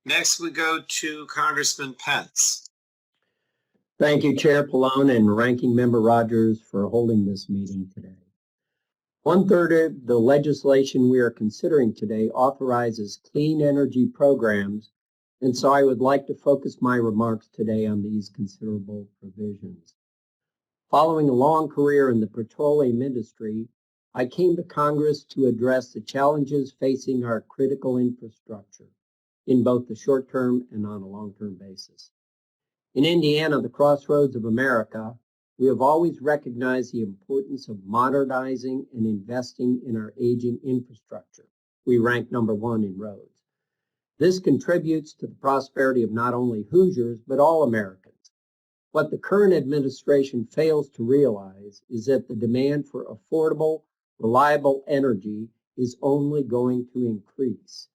Next, we go to Congressman Pence. Thank you, Chair Pallone and Ranking Member Rogers, for holding this meeting today. One-third of the legislation we are considering today authorizes clean energy programs, and so I would like to focus my remarks today on these considerable provisions. Following a long career in the petroleum industry, I came to Congress to address the challenges facing our critical infrastructure in both the short term and on a long-term basis. In Indiana, the crossroads of America, we have always recognized the importance of modernizing and investing in our aging infrastructure. We rank number one in roads. This contributes to the prosperity of not only Hoosiers, but all Americans. What the current administration fails to realize is that the demand for affordable, reliable energy is only going to increase.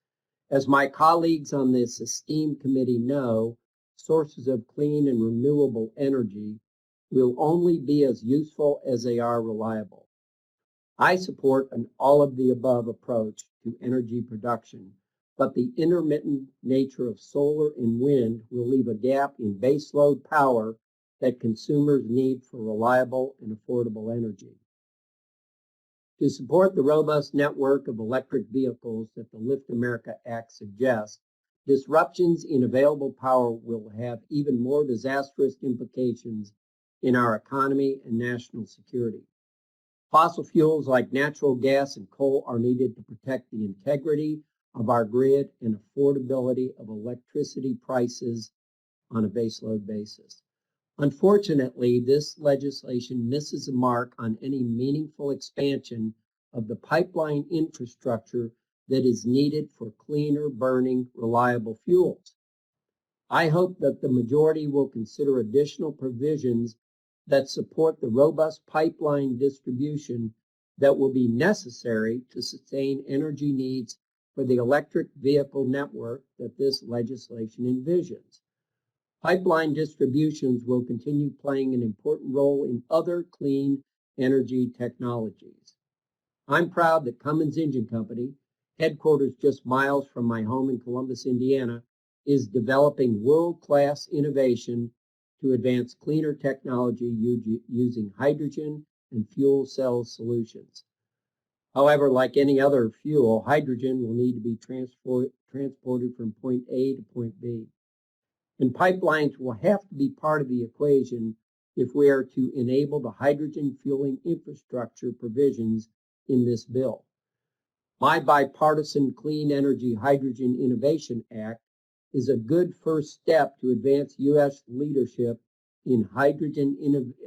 As my colleagues on this esteemed committee know, sources of clean and renewable energy will only be as useful as they are reliable. I support an all-of-the-above approach to energy production, but the intermittent nature of solar and wind will leave a gap in baseload power that consumers need for reliable and affordable energy. To support the robust network of electric vehicles that the Lift America Act suggests, disruptions in available power will have even more disastrous implications in our economy and national security. Fossil fuels like natural gas and coal are needed to protect the integrity of our grid and affordability of electricity prices on a baseload basis. Unfortunately, this legislation misses the mark on any meaningful expansion of the pipeline infrastructure that is needed for cleaner burning, reliable fuels. I hope that the majority will consider additional provisions that support the robust pipeline distribution that will be necessary to sustain energy needs for the electric vehicle network that this legislation envisions. Pipeline distributions will continue playing an important role in other clean energy technologies. I'm proud that Cummins Engine Company, headquarters just miles from my home in Columbus, Indiana, is developing world-class innovation to advance cleaner technology using hydrogen and fuel cell solutions. However, like any other fuel, hydrogen will need to be transported from point A to point B. And pipelines will have to be part of the equation if we are to enable the hydrogen fueling infrastructure provisions in this bill. My bipartisan Clean Energy Hydrogen Innovation Act is a good first step to advance U.S. leadership in hydrogen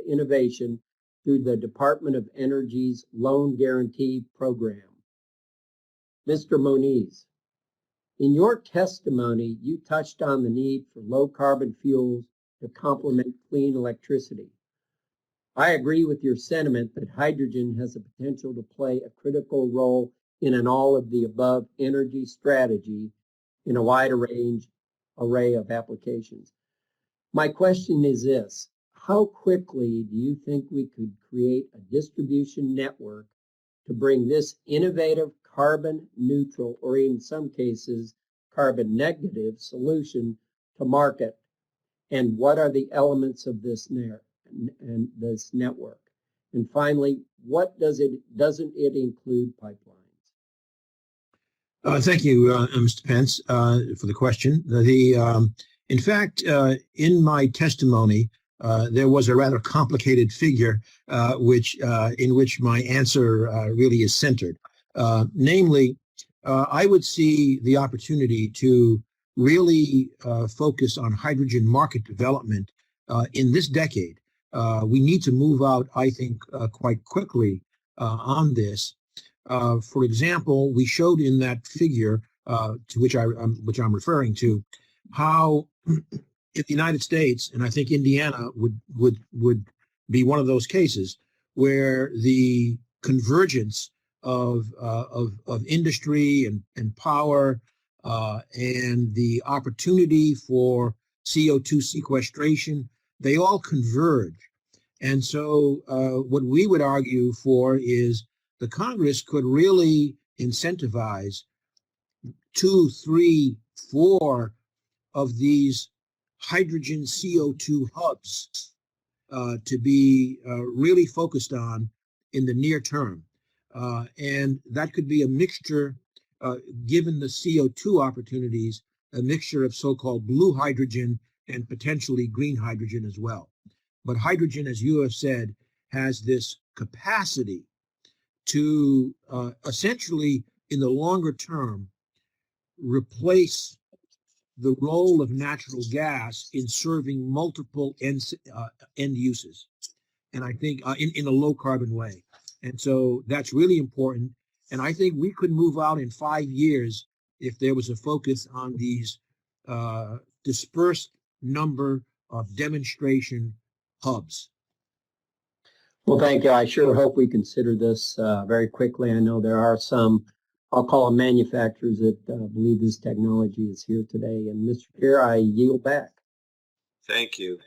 innovation through the Department of Energy's Loan Guarantee Program. Mr. Moniz, in your testimony, you touched on the need for low-carbon fuels to complement clean electricity. I agree with your sentiment that hydrogen has the potential to play a critical role in an all-of-the-above energy strategy in a wide array of applications. My question is this: how quickly do you think we could create a distribution network to bring this innovative carbon neutral, or in some cases carbon negative, solution to market? And what are the elements of this network? And finally, what doesn't it include pipelines? Thank you, Mr. Pence, for the question. In fact, in my testimony, there was a rather complicated figure in which my answer really is centered. Namely, I would see the opportunity to really focus on hydrogen market development in this decade. We need to move out, I think, quite quickly on this. For example, we showed in that figure to which I'm referring to how in the United States, and I think Indiana would be one of those cases where the convergence of industry and power and the opportunity for CO2 sequestration, they all converge. And so what we would argue for is the Congress could really incentivize 2, 3, 4 of these hydrogen CO2 hubs to be really focused on in the near term. And that could be a mixture, given the CO2 opportunities, a mixture of so-called blue hydrogen and potentially green hydrogen as well. But hydrogen, as you have said, has this capacity to essentially, in the longer term, replace the role of natural gas in serving multiple end uses, and I think in a low carbon way. And so that's really important. And I think we could move out in 5 years if there was a focus on these dispersed number of demonstration hubs. Well, thank you. I sure hope we consider this very quickly. I know there are some, I'll call them manufacturers that believe this technology is here today. And Mr. Chair, I yield back. Thank you.